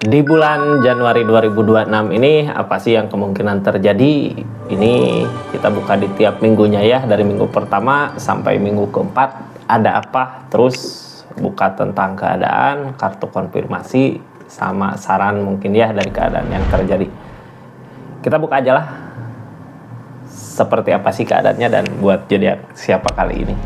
Di bulan Januari 2026 ini apa sih yang kemungkinan terjadi? Ini kita buka di tiap minggunya ya, dari minggu pertama sampai minggu keempat ada apa? Terus buka tentang keadaan, kartu konfirmasi, sama saran mungkin ya dari keadaan yang terjadi. Kita buka aja lah. Seperti apa sih keadaannya dan buat zodiak siapa kali ini?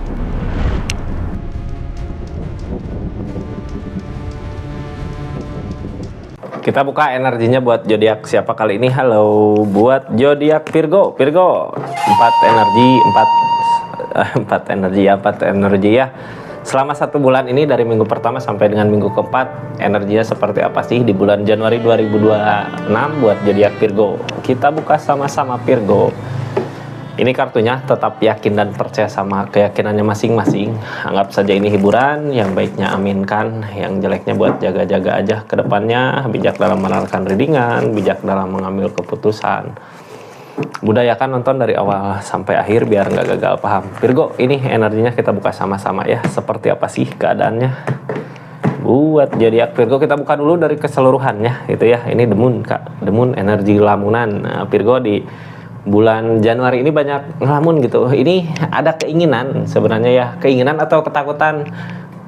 Kita buka energinya buat zodiak siapa kali ini. Halo, buat zodiak Virgo. Virgo, 4 energi ya. Selama 1 bulan ini dari minggu pertama sampai dengan minggu keempat, energinya seperti apa sih di bulan Januari 2026 buat zodiak Virgo? Kita buka sama-sama Virgo. Ini kartunya, tetap yakin dan percaya sama keyakinannya masing-masing. Anggap saja ini hiburan, yang baiknya aminkan, yang jeleknya buat jaga-jaga aja ke depannya. Bijak dalam menawarkan readingan, bijak dalam mengambil keputusan. Budayakan nonton dari awal sampai akhir biar nggak gagal paham. Virgo, ini energinya kita buka sama-sama ya. Seperti apa sih keadaannya? Buat zodiak Virgo kita buka dulu dari keseluruhannya gitu ya. Ini The Moon, Kak. The Moon energi lamunan. Nah, Virgo di bulan Januari ini banyak ngelamun gitu. Ini ada keinginan sebenarnya ya, keinginan atau ketakutan.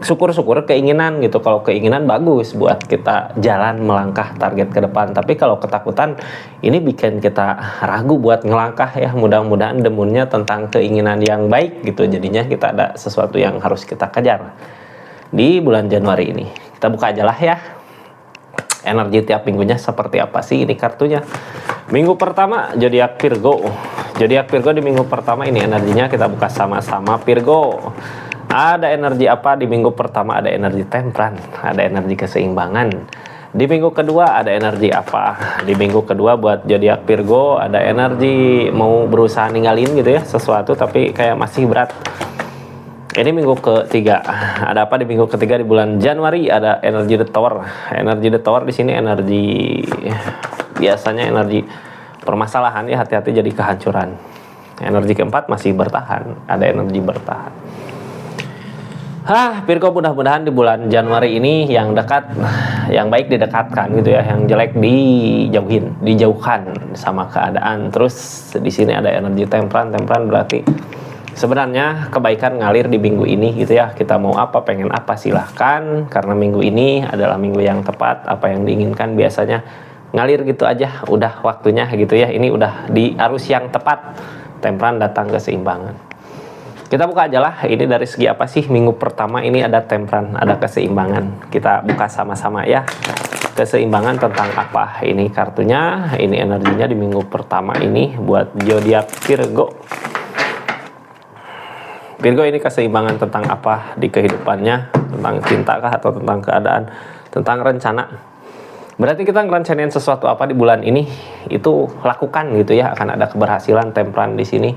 Syukur-syukur keinginan gitu. Kalau keinginan bagus buat kita jalan melangkah target ke depan. Tapi kalau ketakutan ini bikin kita ragu buat ngelangkah ya. Mudah-mudahan demunnya tentang keinginan yang baik gitu. Jadinya kita ada sesuatu yang harus kita kejar di bulan Januari ini. Kita buka aja lah ya. Energi tiap minggunya seperti apa sih ini kartunya. Minggu pertama zodiak Virgo. Zodiak Virgo di minggu pertama ini energinya kita buka sama-sama Virgo. Ada energi apa di minggu pertama? Ada energi temperance, ada energi keseimbangan. Di minggu kedua ada energi apa? Di minggu kedua buat zodiak Virgo ada energi mau berusaha ninggalin gitu ya sesuatu tapi kayak masih berat. Ini minggu ketiga. Ada apa di minggu ketiga di bulan Januari? Ada energi The Tower. Energi The Tower di sini energi biasanya energi permasalahan ya, hati-hati jadi kehancuran. Energi keempat masih bertahan. Ada energi bertahan. Virgo, mudah-mudahan di bulan Januari ini yang dekat, yang baik didekatkan gitu ya, yang jelek dijauhkan sama keadaan. Terus di sini ada energi temperance berarti sebenarnya kebaikan ngalir di minggu ini gitu ya. Kita mau apa, pengen apa silahkan. Karena minggu ini adalah minggu yang tepat. Apa yang diinginkan biasanya ngalir gitu aja. Udah waktunya gitu ya. Ini udah di arus yang tepat. Temperan datang keseimbangan. Kita buka aja lah. Ini dari segi apa sih minggu pertama ini ada temperan, ada keseimbangan. Kita buka sama-sama ya. Keseimbangan tentang apa ini kartunya. Ini energinya di minggu pertama ini buat zodiak Virgo. Virgo, ini keseimbangan tentang apa di kehidupannya, tentang cinta kah atau tentang keadaan, tentang rencana. Berarti kita ngerencanain sesuatu apa di bulan ini, itu lakukan gitu ya, akan ada keberhasilan. Temperan di sini.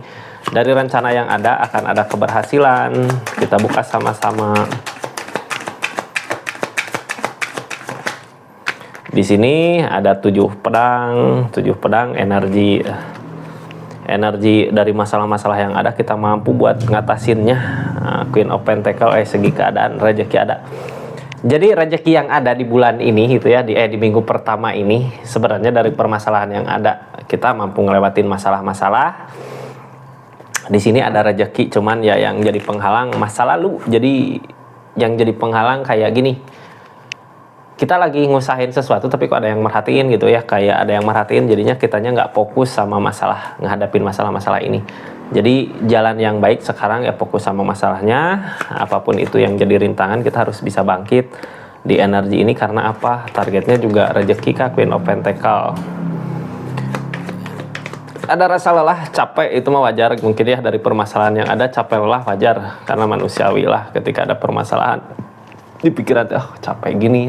Dari rencana yang ada akan ada keberhasilan. Kita buka sama-sama. Di sini ada 7 pedang energi dari masalah-masalah yang ada kita mampu buat ngatasinnya. Queen of Pentacle, segi keadaan rezeki ada. Jadi rezeki yang ada di bulan ini gitu ya, di minggu pertama ini sebenarnya dari permasalahan yang ada kita mampu ngelewatin masalah-masalah. Di sini ada rezeki, cuman ya yang jadi penghalang masa lalu. Jadi yang jadi penghalang kayak gini. Kita lagi ngusahain sesuatu tapi kok ada yang merhatiin gitu ya, kayak ada yang merhatiin jadinya kitanya nggak fokus sama masalah, ngadapin masalah-masalah ini. Jadi jalan yang baik sekarang ya fokus sama masalahnya, apapun itu yang jadi rintangan kita harus bisa bangkit di energi ini. Karena apa? Targetnya juga rezeki, Kak. Queen of Pentacle. Ada rasa lelah, capek, itu mah wajar mungkin ya dari permasalahan yang ada. Capek, lelah wajar karena manusiawi lah ketika ada permasalahan di pikiran, capek gini,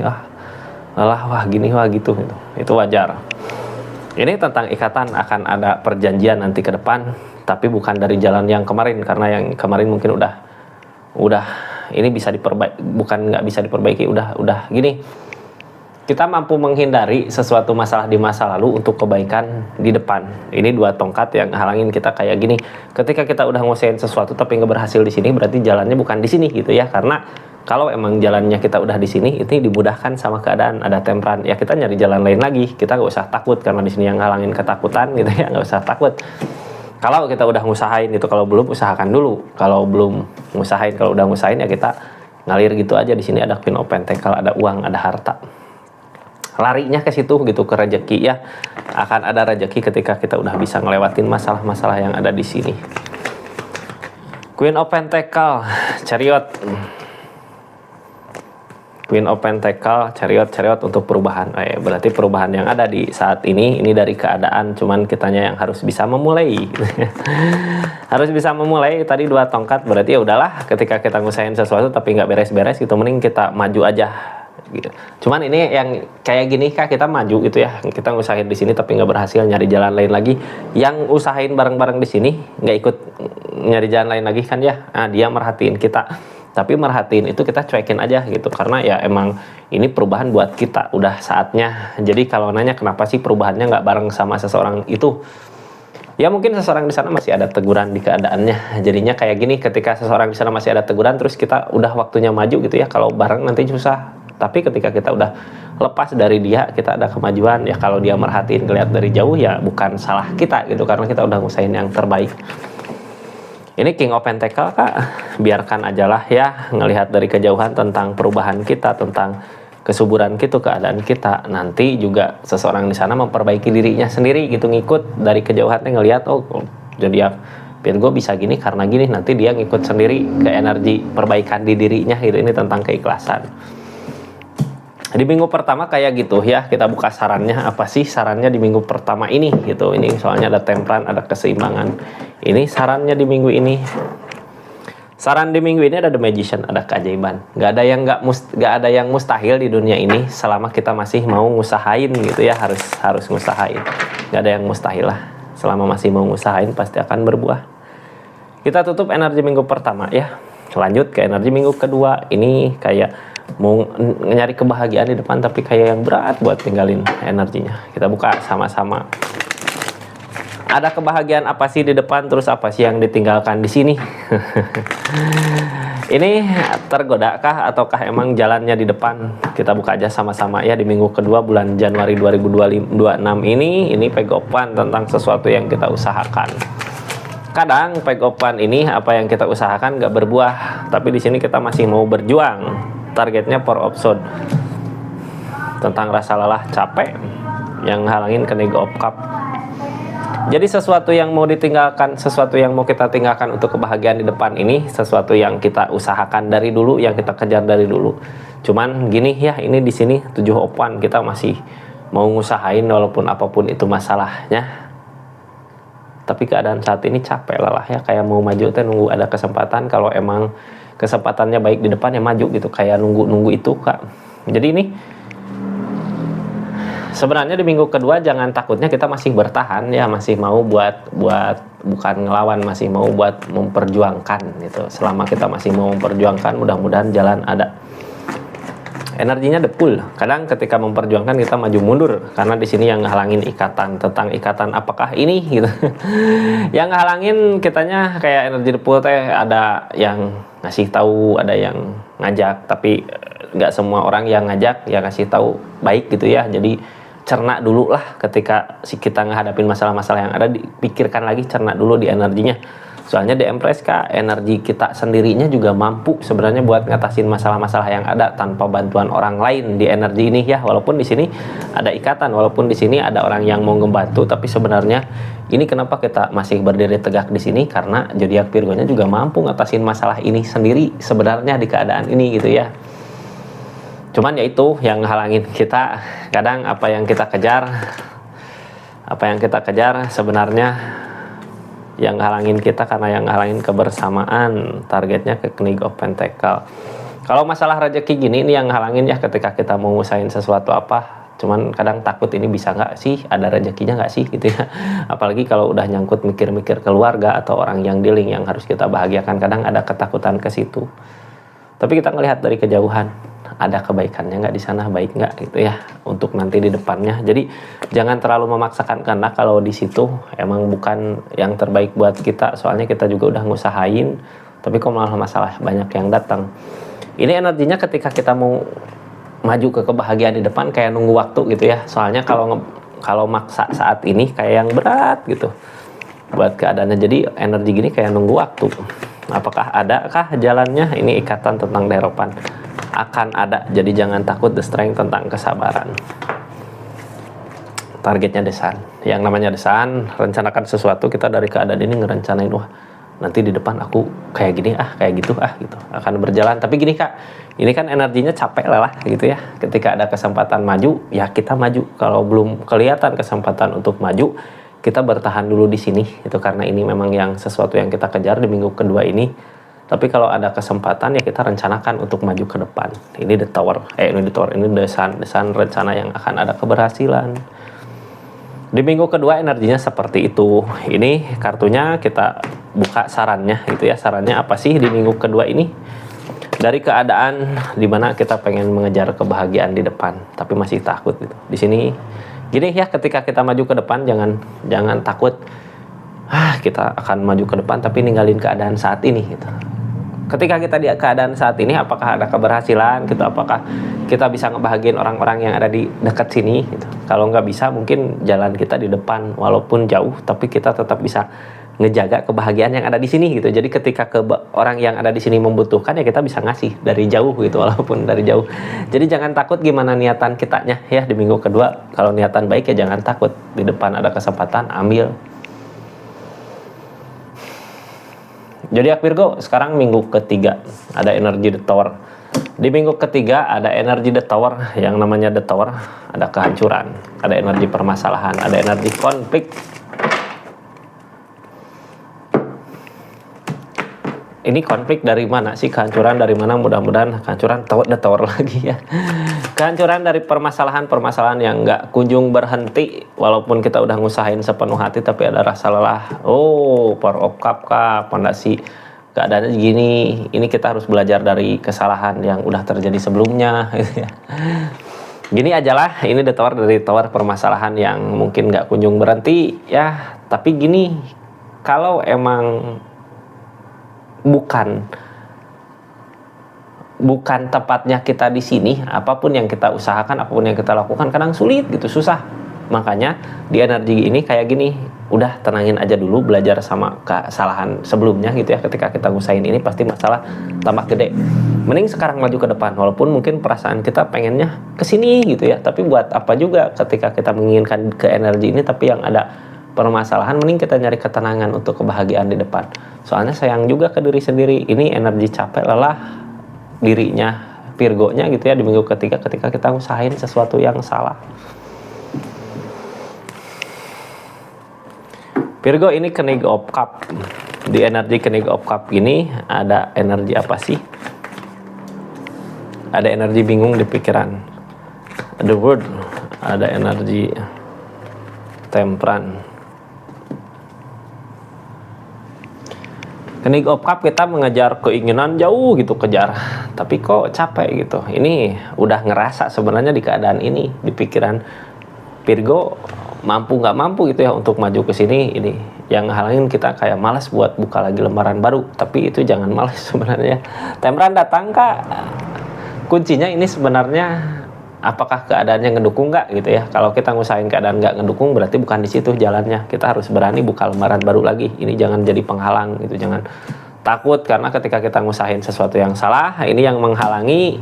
lelah, gini, gitu. Itu wajar. Ini tentang ikatan, akan ada perjanjian nanti ke depan, tapi bukan dari jalan yang kemarin, karena yang kemarin mungkin udah ini bisa diperbaiki, bukan nggak bisa diperbaiki, udah gini. Kita mampu menghindari sesuatu masalah di masa lalu untuk kebaikan di depan. Ini 2 tongkat yang halangin kita kayak gini. Ketika kita udah ngusahain sesuatu tapi nggak berhasil di sini, berarti jalannya bukan di sini gitu ya, karena Kalau emang jalannya kita udah di sini, itu dimudahkan sama keadaan ada tempran. Ya kita nyari jalan lain lagi. Kita nggak usah takut karena di sini yang ngalangin ketakutan gitu ya, nggak usah takut. Kalau kita udah ngusahain gitu, kalau belum usahakan dulu. Kalau belum ngusahain, kalau udah ngusahain ya kita ngalir gitu aja. Di sini ada Queen of Pentacle, ada uang, ada harta. Larinya ke situ gitu, ke rezeki ya. Akan ada rezeki ketika kita udah bisa ngelewatin masalah-masalah yang ada di sini. Queen of Pentacle, Chariot. Queen of Pentacle, Chariot untuk perubahan. Berarti perubahan yang ada di saat ini dari keadaan, cuman kitanya yang harus bisa memulai. Harus bisa memulai. Tadi 2 tongkat, berarti ya udahlah, ketika kita ngusahain sesuatu tapi nggak beres-beres gitu, mending kita maju aja gitu. Cuman ini yang kayak gini Kak, kita maju gitu ya, kita ngusahain di sini tapi nggak berhasil, nyari jalan lain lagi. Yang usahain bareng-bareng di sini nggak ikut nyari jalan lain lagi kan ya. Nah, dia merhatiin kita. Tapi merhatiin itu kita cuekin aja gitu, karena ya emang ini perubahan buat kita, udah saatnya. Jadi kalau nanya kenapa sih perubahannya nggak bareng sama seseorang itu, ya mungkin seseorang di sana masih ada teguran di keadaannya. Jadinya kayak gini, ketika seseorang di sana masih ada teguran, terus kita udah waktunya maju gitu ya. Kalau bareng nanti susah. Tapi ketika kita udah lepas dari dia, kita ada kemajuan. Ya kalau dia merhatiin, ngeliat dari jauh, ya bukan salah kita gitu, karena kita udah ngusahain yang terbaik. Ini King of Pentacle Kak, biarkan ajalah ya, ngelihat dari kejauhan tentang perubahan kita, tentang kesuburan kita, keadaan kita. Nanti juga seseorang di sana memperbaiki dirinya sendiri gitu, ngikut dari kejauhannya ngelihat, oh jadi ya Virgo bisa gini karena gini, nanti dia ngikut sendiri ke energi perbaikan di dirinya gitu. Ini tentang keikhlasan. Di minggu pertama kayak gitu ya, kita buka sarannya. Apa sih sarannya di minggu pertama ini gitu. Ini soalnya ada tempran, ada keseimbangan. Ini sarannya di minggu ini. Saran di minggu ini ada The Magician, ada keajaiban. Gak ada yang mustahil di dunia ini selama kita masih mau ngusahain gitu ya, harus ngusahain. Gak ada yang mustahil lah. Selama masih mau ngusahain pasti akan berbuah. Kita tutup energi minggu pertama ya. Lanjut ke energi minggu kedua. Ini kayak mau nyari kebahagiaan di depan tapi kayak yang berat buat tinggalin energinya. Kita buka sama-sama. Ada kebahagiaan apa sih di depan, terus apa sih yang ditinggalkan di sini? Ini tergodakah ataukah emang jalannya di depan? Kita buka aja sama-sama ya di minggu kedua bulan Januari 2026 ini pegopan tentang sesuatu yang kita usahakan. Kadang pegopan ini apa yang kita usahakan gak berbuah, tapi di sini kita masih mau berjuang. Targetnya Four of Swords, tentang rasa lelah, capek yang halangin ke King of Cup. Jadi sesuatu yang mau ditinggalkan, sesuatu yang mau kita tinggalkan untuk kebahagiaan di depan ini, sesuatu yang kita usahakan dari dulu, yang kita kejar dari dulu. Cuman gini ya, ini di sini 7 of Wands, kita masih mau ngusahain walaupun apapun itu masalahnya. Tapi keadaan saat ini capek, lelah ya, kayak mau maju teh nunggu ada kesempatan. Kalau emang kesempatannya baik di depan ya maju gitu, kayak nunggu itu Kak. Jadi ini sebenarnya di minggu kedua jangan takutnya kita masih bertahan ya, masih mau buat bukan ngelawan, masih mau buat memperjuangkan gitu. Selama kita masih mau memperjuangkan, mudah-mudahan jalan ada. Energinya the pool. Kadang ketika memperjuangkan kita maju mundur karena di sini yang ngehalangin ikatan, tentang ikatan apakah ini gitu. Yang ngehalangin kitanya kayak energi the pool teh, ada yang ngasih tahu, ada yang ngajak, tapi nggak semua orang yang ngajak ya ngasih tahu baik gitu ya. Jadi cerna dulu lah ketika kita ngehadapin masalah-masalah yang ada, dipikirkan lagi, cerna dulu di energinya. Soalnya di Empress Kak, energi kita sendirinya juga mampu sebenarnya buat ngatasin masalah-masalah yang ada tanpa bantuan orang lain di energi ini ya. Walaupun di sini ada ikatan, walaupun di sini ada orang yang mau ngebantu, tapi sebenarnya ini kenapa kita masih berdiri tegak di sini, karena zodiak Virgo-nya juga mampu ngatasin masalah ini sendiri sebenarnya di keadaan ini gitu ya. Cuman ya itu yang halangin kita. Kadang apa yang kita kejar sebenarnya yang halangin kita, karena yang halangin kebersamaan, targetnya ke King of Pentacle. Kalau masalah rezeki gini, ini yang halangin ya ketika kita mau ngusahain sesuatu apa. Cuman kadang takut ini bisa nggak sih, ada rezekinya nggak sih gitu ya. Apalagi kalau udah nyangkut mikir-mikir keluarga atau orang yang dealing yang harus kita bahagiakan, kadang ada ketakutan ke situ. Tapi kita ngelihat dari kejauhan, ada kebaikannya nggak di sana, baik nggak gitu ya untuk nanti di depannya. Jadi jangan terlalu memaksakan, karena kalau di situ emang bukan yang terbaik buat kita, soalnya kita juga udah ngusahain tapi kok malah masalah banyak yang datang. Ini energinya ketika kita mau maju ke kebahagiaan di depan kayak nunggu waktu gitu ya. Soalnya kalau maksa saat ini kayak yang berat gitu buat keadaannya. Jadi energi gini kayak nunggu waktu. Apakah adakah jalannya? Ini ikatan tentang deropan. Akan ada. Jadi jangan takut. The strength tentang kesabaran. Targetnya desan. Yang namanya desan, rencanakan sesuatu. Kita dari keadaan ini ngerencanain, wah nanti di depan aku kayak gini, kayak gitu, gitu. Akan berjalan. Tapi gini Kak, ini kan energinya capek lelah gitu ya. Ketika ada kesempatan maju, ya kita maju. Kalau belum kelihatan kesempatan untuk maju, kita bertahan dulu di sini. Itu karena ini memang yang sesuatu yang kita kejar di minggu kedua ini. Tapi kalau ada kesempatan ya kita rencanakan untuk maju ke depan. Ini the tower, ini desan rencana yang akan ada keberhasilan. Di minggu kedua energinya seperti itu. Ini kartunya kita buka sarannya gitu ya. Sarannya apa sih di minggu kedua ini? Dari keadaan dimana kita pengen mengejar kebahagiaan di depan, tapi masih takut gitu. Di sini gini ya, ketika kita maju ke depan jangan takut. Kita akan maju ke depan tapi ninggalin keadaan saat ini gitu. Ketika kita di keadaan saat ini, apakah ada keberhasilan gitu, apakah kita bisa ngebahagiain orang-orang yang ada di dekat sini gitu. Kalau nggak bisa, mungkin jalan kita di depan walaupun jauh, tapi kita tetap bisa ngejaga kebahagiaan yang ada di sini gitu. Jadi ketika orang yang ada di sini membutuhkan, ya kita bisa ngasih dari jauh gitu, walaupun dari jauh. Jadi jangan takut gimana niatan kitanya ya di minggu kedua. Kalau niatan baik ya jangan takut. Di depan ada kesempatan, ambil. Jadi Virgo, sekarang minggu ketiga ada energi The Tower. Di minggu ketiga ada energi The Tower. Yang namanya The Tower ada kehancuran, ada energi permasalahan, ada energi konflik. Ini konflik dari mana sih? Kehancuran dari mana? Mudah-mudahan kehancuran The Tower lagi ya. Kehancuran dari permasalahan yang nggak kunjung berhenti. Walaupun kita udah ngusahain sepenuh hati, tapi ada rasa lelah. Power of Cup kah? Pondasi keadaannya gini. Ini kita harus belajar dari kesalahan yang udah terjadi sebelumnya. Gini ajalah, ini The Tower dari Tower permasalahan yang mungkin nggak kunjung berhenti ya. Tapi gini, kalau emang bukan tepatnya kita di sini, apapun yang kita usahakan, apapun yang kita lakukan kadang sulit gitu, susah. Makanya di energi ini kayak gini, udah tenangin aja dulu, belajar sama kesalahan sebelumnya gitu ya. Ketika kita ngusahin ini pasti masalah tambah gede. Mending sekarang maju ke depan, walaupun mungkin perasaan kita pengennya ke sini gitu ya. Tapi buat apa juga ketika kita menginginkan ke energi ini tapi yang ada permasalahan, mending kita nyari ketenangan untuk kebahagiaan di depan. Soalnya sayang juga ke diri sendiri. Ini energi capek, lelah dirinya, Virgo-nya gitu ya di minggu ketiga ketika kita usahain sesuatu yang salah. Virgo ini King of Cup. Di energi King of Cup ini ada energi apa sih? Ada energi bingung di pikiran. The World, ada energi Temperance. King of Cup kita mengejar keinginan jauh gitu, kejar, tapi kok capek gitu. Ini udah ngerasa sebenarnya di keadaan ini, di pikiran Virgo mampu nggak mampu gitu ya untuk maju ke sini. Ini yang halangin kita kayak malas buat buka lagi lembaran baru, tapi itu jangan malas sebenarnya. Temperance datang Kak. Kuncinya ini sebenarnya apakah keadaannya ngedukung nggak gitu ya. Kalau kita ngusahain keadaan nggak ngedukung, berarti bukan di situ jalannya. Kita harus berani buka lembaran baru lagi. Ini jangan jadi penghalang gitu, jangan takut karena ketika kita ngusahain sesuatu yang salah, ini yang menghalangi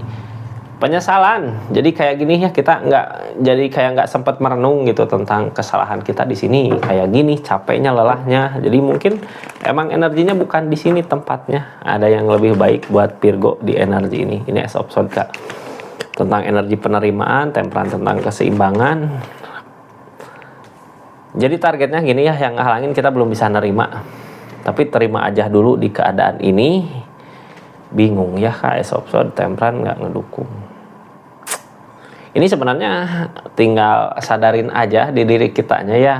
penyesalan. Jadi kayak gini ya, kita nggak sempat merenung gitu tentang kesalahan kita di sini. Kayak gini capeknya, lelahnya. Jadi mungkin emang energinya bukan di sini tempatnya. Ada yang lebih baik buat Virgo di energi ini. Ini Ace of Swords Kak. Tentang energi penerimaan, Temperance tentang keseimbangan. Jadi targetnya gini ya, yang ngehalangin kita belum bisa nerima. Tapi terima aja dulu di keadaan ini. Bingung ya Kak, Ace of Swords, Temperance nggak ngedukung. Ini sebenarnya tinggal sadarin aja di diri kitanya ya.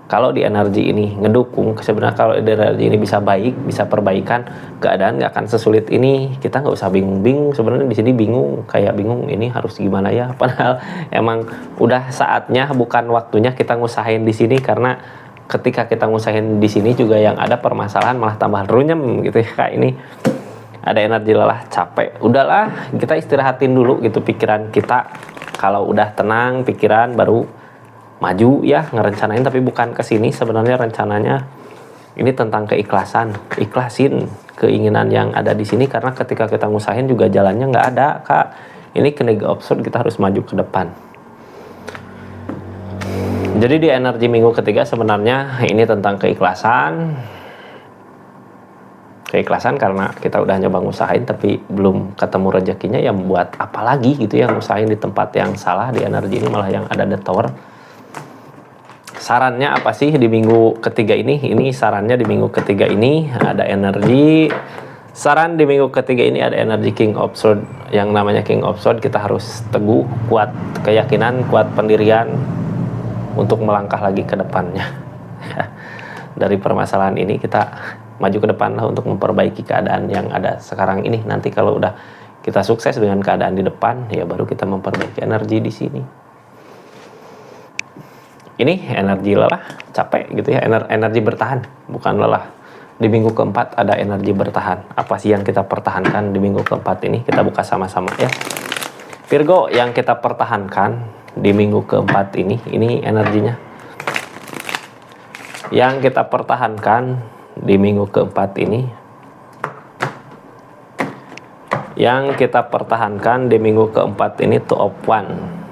Kalau di energi ini ngedukung, sebenarnya kalau di energi ini bisa baik, bisa perbaikan, keadaan nggak akan sesulit ini. Kita nggak usah bingung-bingung. Sebenarnya di sini bingung, kayak bingung ini harus gimana ya. Padahal emang udah saatnya, bukan waktunya kita ngusahain di sini, karena ketika kita ngusahain di sini juga yang ada permasalahan malah tambah runyem gitu ya Kak. Ini ada energi lelah, capek. Udahlah, kita istirahatin dulu gitu pikiran kita. Kalau udah tenang pikiran baru maju ya ngerencanain, tapi bukan ke sini sebenarnya rencananya. Ini tentang keikhlasan. Ikhlasin keinginan yang ada di sini, karena ketika kita ngusahin juga jalannya nggak ada, Kak. Ini kena absurd, kita harus maju ke depan. Jadi di energi minggu ketiga sebenarnya ini tentang keikhlasan. Keikhlasan karena kita udah nyoba ngusahain tapi belum ketemu rezekinya, ya buat apa lagi gitu ya ngusahain di tempat yang salah. Di energi ini malah yang ada the tower. Sarannya apa sih di minggu ketiga ini? Ini sarannya di minggu ketiga ini ada energi. Saran di minggu ketiga ini ada energi King of Swords. Yang namanya King of Swords, kita harus teguh, kuat keyakinan, kuat pendirian untuk melangkah lagi ke depannya. Dari permasalahan ini kita maju ke depan lah untuk memperbaiki keadaan yang ada sekarang ini. Nanti kalau udah kita sukses dengan keadaan di depan, ya baru kita memperbaiki energi di sini. Ini energi lelah, capek gitu ya, energi bertahan, bukan lelah. Di minggu keempat ada energi bertahan. Apa sih yang kita pertahankan di minggu keempat ini? Kita buka sama-sama ya. Virgo, yang kita pertahankan di minggu keempat ini energinya. Yang kita pertahankan di minggu keempat ini, yang kita pertahankan di minggu keempat ini Two of Wands.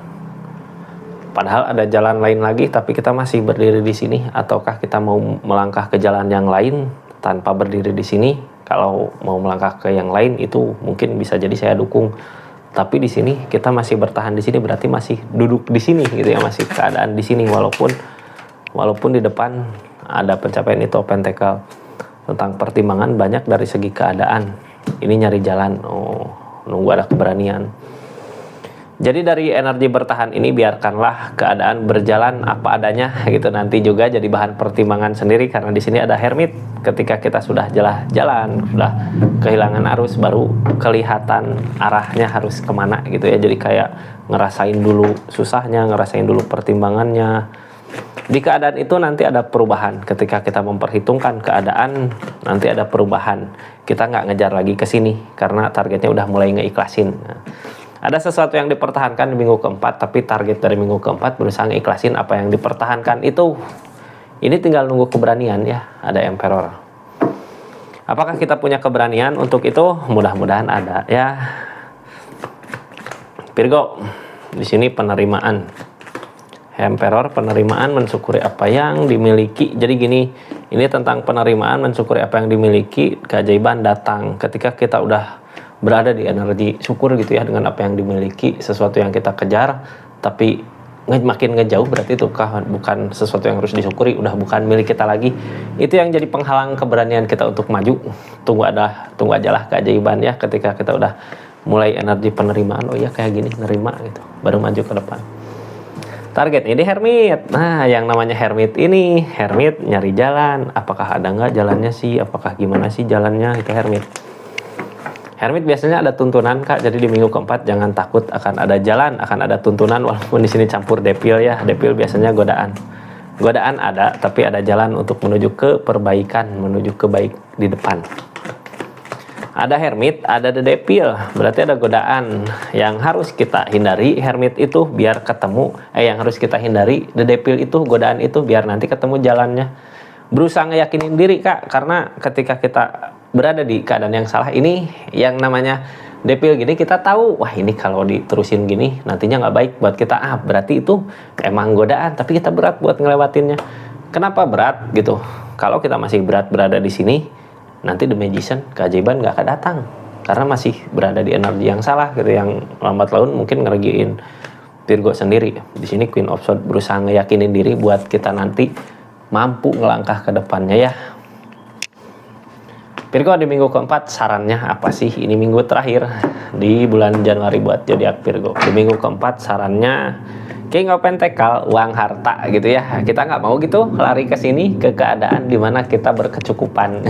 Padahal ada jalan lain lagi, tapi kita masih berdiri di sini. Ataukah kita mau melangkah ke jalan yang lain tanpa berdiri di sini? Kalau mau melangkah ke yang lain itu mungkin bisa jadi saya dukung. Tapi di sini kita masih bertahan di sini, berarti masih duduk di sini gitu ya, masih keadaan di sini walaupun di depan ada pencapaian itu pentacle. Tentang pertimbangan banyak dari segi keadaan. Ini nyari jalan, nunggu ada keberanian. Jadi dari energi bertahan ini biarkanlah keadaan berjalan apa adanya gitu, nanti juga jadi bahan pertimbangan sendiri, karena di sini ada Hermit. Ketika kita sudah jalan, sudah kehilangan arus, baru kelihatan arahnya harus kemana gitu ya. Jadi kayak ngerasain dulu susahnya, ngerasain dulu pertimbangannya. Di keadaan itu nanti ada perubahan. Ketika kita memperhitungkan keadaan, nanti ada perubahan. Kita nggak ngejar lagi ke sini karena targetnya udah mulai ngeikhlasin. Nah, ada sesuatu yang dipertahankan di minggu keempat, tapi target dari minggu keempat berusaha ngeikhlasin apa yang dipertahankan itu. Ini tinggal nunggu keberanian ya. Ada Emperor. Apakah kita punya keberanian untuk itu? Mudah-mudahan ada ya. Virgo, di sini penerimaan. Emperor, penerimaan, mensyukuri apa yang dimiliki. Jadi gini, ini tentang penerimaan, mensyukuri apa yang dimiliki. Keajaiban datang ketika kita udah berada di energi syukur gitu ya, dengan apa yang dimiliki, sesuatu yang kita kejar tapi makin ngejauh, berarti itu bukan sesuatu yang harus disyukuri, udah bukan milik kita lagi. Itu yang jadi penghalang keberanian kita untuk maju. Tunggu aja lah keajaiban ya, ketika kita udah mulai energi penerimaan, oh ya kayak gini, nerima gitu, baru maju ke depan. Target ini Hermit. Nah, yang namanya Hermit ini, Hermit nyari jalan. Apakah ada nggak jalannya sih? Apakah gimana sih jalannya? Itu Hermit. Hermit biasanya ada tuntunan, Kak. Jadi di minggu keempat jangan takut akan ada jalan, akan ada tuntunan, walaupun di sini campur Devil ya. Devil biasanya godaan. Godaan ada, tapi ada jalan untuk menuju ke perbaikan, menuju ke baik di depan. Ada Hermit, ada The Devil, berarti ada godaan yang harus kita hindari. Hermit itu biar ketemu, yang harus kita hindari. The Devil itu, godaan itu biar nanti ketemu jalannya. Berusaha ngeyakinin diri, Kak, karena ketika kita berada di keadaan yang salah ini, yang namanya Devil gini, kita tahu, wah ini kalau diterusin gini nantinya nggak baik buat kita. Berarti itu emang godaan, tapi kita berat buat ngelewatinnya. Kenapa berat gitu? Kalau kita masih berat berada di sini, nanti The Magician, keajaiban nggak akan datang, karena masih berada di energi yang salah gitu, yang lambat laun mungkin ngeregiin Virgo sendiri. Di sini Queen of Swords berusaha ngeyakinin diri buat kita nanti mampu ngelangkah ke depannya ya. Virgo, di minggu keempat sarannya apa sih? Ini minggu terakhir di bulan Januari buat zodiak Virgo. Di minggu keempat sarannya King of Pentacle, uang harta gitu ya. Kita nggak mau gitu lari ke sini ke keadaan dimana kita berkecukupan.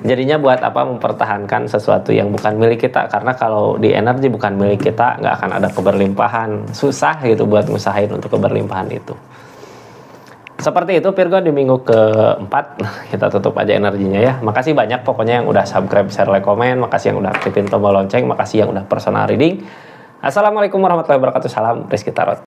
Jadinya buat apa mempertahankan sesuatu yang bukan milik kita? Karena kalau di energi bukan milik kita, nggak akan ada keberlimpahan. Susah gitu buat ngusahain untuk keberlimpahan itu. Seperti itu Virgo di minggu keempat. Kita tutup aja energinya ya. Makasih banyak pokoknya yang udah subscribe, share, like, komen. Makasih yang udah aktifin tombol lonceng. Makasih yang udah personal reading. Assalamualaikum warahmatullahi wabarakatuh. Salam Rizky Tarot.